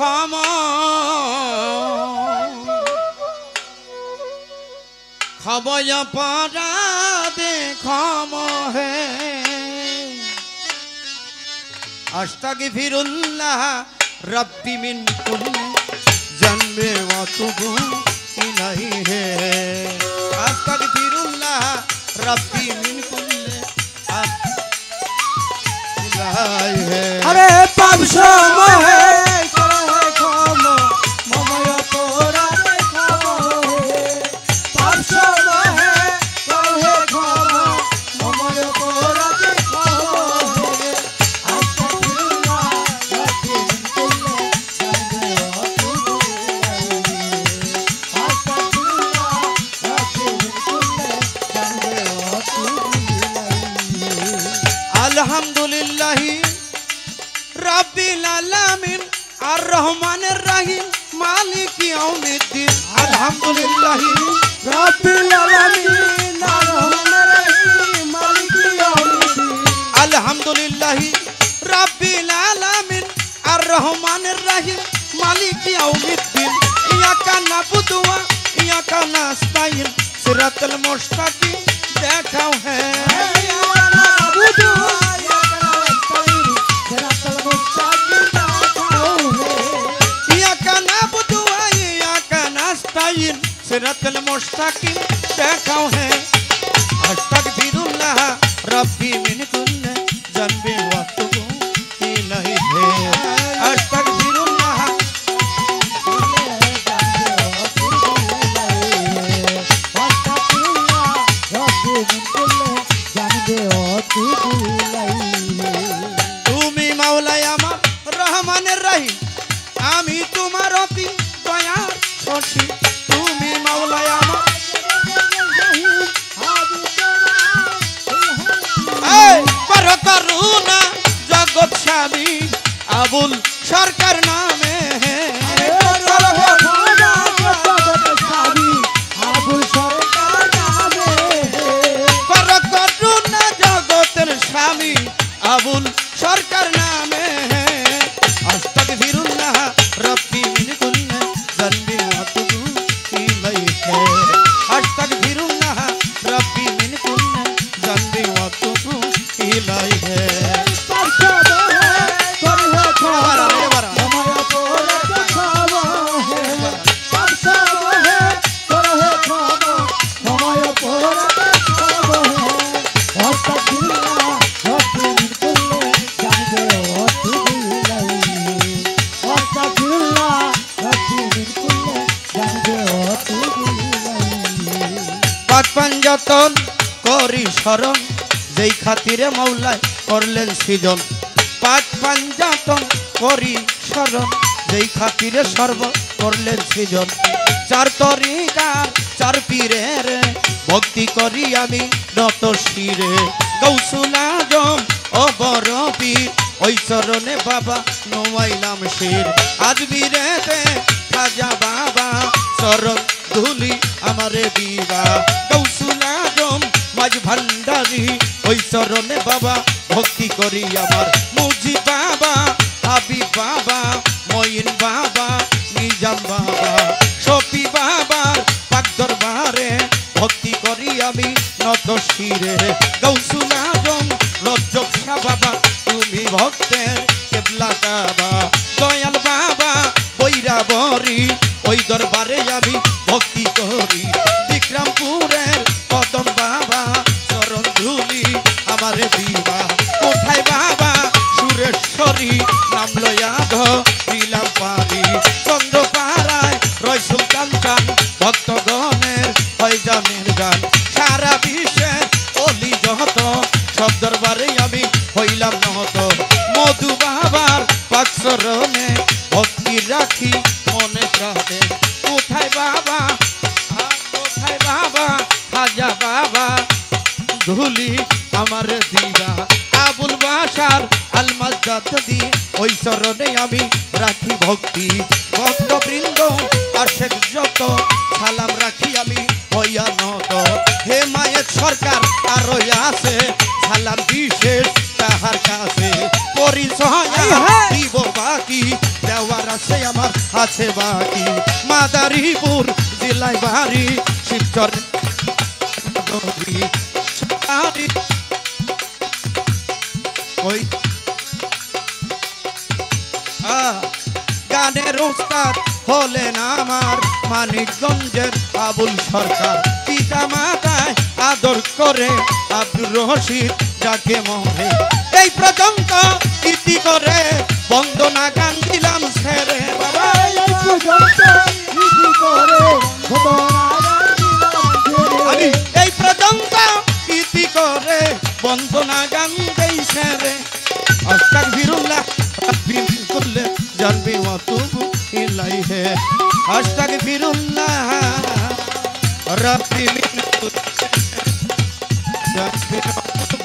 ক্ষমা খবয় পরাধে ক্ষমা হে আস্তাগফিরুল্লাহ রব্বি মিন কুল্লি জন্মে ওয়া তুবু ইলাইহি আস্তাগফিরুল্লাহ রব্বি মিন কুল্লি ইলাইহি আরে পাপ সমহে করে ক্ষমা মময় পরাধে ক্ষমা হে পাপ সমহে করে ক্ষমা মময় পরাধে ক্ষমা হে আস্তাগফিরুল্লাহ রব্বি মিন কুল্লি জন্মে ওয়া তুবু ইলাইহি আস্তাগফিরুল্লাহ রব্বি মিন কুল্লি জন্মে ওয়া তুবু ইলাইহি আলহামদুলিল্লাহি রাব্বিল আলামিন আর রহমানির রহিম মালিক ইয়াউমিদ্দিন আলহামদুলিল্লাহি রাব্বিল আলামিন আর রহমানির রহিম মালিক ইয়াউমিদ্দিন আলহামদুলিল্লাহি রাব্বিল আলামিন আর রহমানির রহিম মালিক ইয়াউমিদ্দিন ইয়াকা নাবুদু ওয়া ইয়াকা নাস্তাইন সিরাতাল মুস্তাকিম দেখাও হ্যাঁ सिरतल मुस्ताकिम देखाओ है अस्तगफिरुल्लाह रब्बी मिन कुल्ली ज़न्बि व अतूबु इलैहि अस्तगफिरुल्लाह तुमी मौलाय आमार रहमानिर रहीम आमी तुम्हार अति दयार सखी तुमी मौलाय आमार बड़ करुणा जगत स्वामी आबुल सरकार नामे बड़ करुणा जगतेर स्वामी आबुल सरकार नामे अस्तगफिरुल्लाह रब्बी मिन कुल्ली ज़न्बि व अतूबु इलैहि अस्तगफिरुल्लाह रब्बी मिन कुल्ली ज़न्बि व अतूबु इलैहि যতন করি শরণ যেই খাতিরে মৌলায় করলেন সৃজন পাক পাঞ্জাতন করি শরণ যেই খাতিরে সর্ব করলেন সৃজন চার তরিকার চার পীরের ভক্তি করি আমি নত শিরে গৌসুল আজম ও বড় পীর ওই চরণে বাবা নোয়াইলাম শির আজ বীরেতে খাজা বাবা চরণ ধুলি আমারে দিবা গৌসুল আজম মাঝ ভান্ডারি ওই চরণে বাবা ভক্তি করি আমার মুজি বাবা হাবিব বাবা মঈন বাবা নিজাম বাবা শফি বাবার পাক দরবারে ভক্তি করি আমি নত শিরে গৌসুল আজম রজ্জব শাহ বাবা তুমি ভক্তের কেবলা কাবা দয়াল বাবা বৈরাবরী ওই দরবারে আমি ভক্তি করি বিক্রমপুরের কদম বাবা চরণ ধুলি আমারে দিবা কোথায় বাবা সুরেশ্বরী নাম লয়া দিলাম পারি চন্দ্রপাড়ায় রয় সুলতান চান ভক্তগণের হয় জানের গান সারা বিশ্বের অলি যত সব দরবারে আমি হইলাম নত মধু বাবার পাক চরণে ভক্তি রাখি মনে প্রাণে কোথায় বাবা খাজা বাবা ধুলি আমার দিবা আবুল বাশার আল মাজ্জাদ দিয়ে ওই চরণে আমি রাখি ভক্তি ভক্তবৃন্দ আশেক যত সালাম রাখি আমি হইয়া নত হে মায়ের সরকার আরো আছে সালাম বিশেষ তাহার কাছে পরিচয় দিব বাকি দেওয়ার আছে কাছে আমার আছে বাকি মাদারীপুর জেলায় বাড়ি শিবচর ওই গানের উস্তাদ হলেন আমার মানিকগঞ্জের আবুল সরকার পিতা মাতায় আদর করে আব্দুর রশিদ যাকে মনে এই পর্যন্ত ইতি করে বন্দনা গান দিলাম ছেড়ে বাবা আমি এই পর্যন্ত ইতি করে বন্দনা গান দেই ছেড়ে আস্তাগফিরুল্লাহ রাব্বি মিন কুল্লি জানবি ওয়া তুবু ইলাইহি আস্তাগফিরুল্লাহ রাব্বি মিন কুল্লি জানবি ওয়া তুবু